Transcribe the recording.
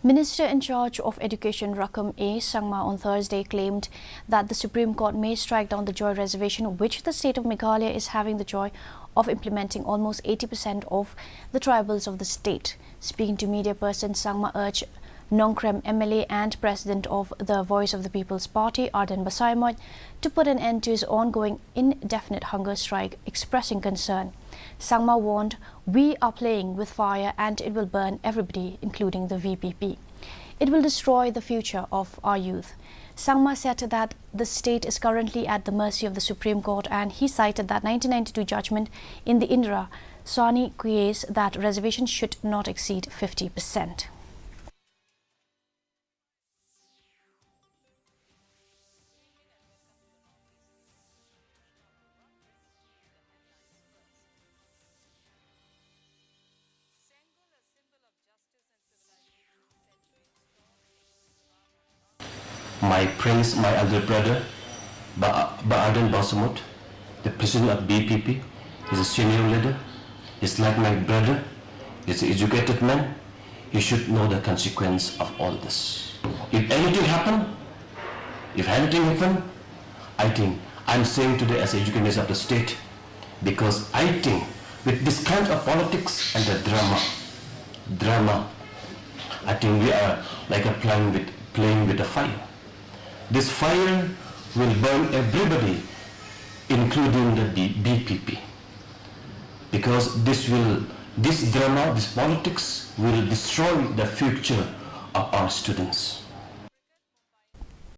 Minister in charge of Education Rakkam A. Sangma on Thursday claimed that the Supreme Court may strike down the Joy Reservation, which the state of Meghalaya is having the joy of implementing almost 80% of the tribals of the state. Speaking to media person, Sangma urged Nongkrem MLA and President of the Voice of the People's Party, Ardent'S, to put an end to his ongoing indefinite hunger strike, expressing concern. Sangma warned, "We are playing with fire and it will burn everybody, including the VPP. It will destroy the future of our youth." Sangma said that the state is currently at the mercy of the Supreme Court, and he cited that 1992 judgment in the Indira Sawhney case that reservations should not exceed 50%. My prince, my elder brother, Ardent'S, the president of BPP, is a senior leader. He's like my brother. He's an educated man. He should know the consequence of all this. If anything happen, I think I'm saying today as educated minister of the state, because I think with this kind of politics and the drama, I think we are like playing with the fire. This fire will burn everybody, including the BPP, because this drama, this politics will destroy the future of our students.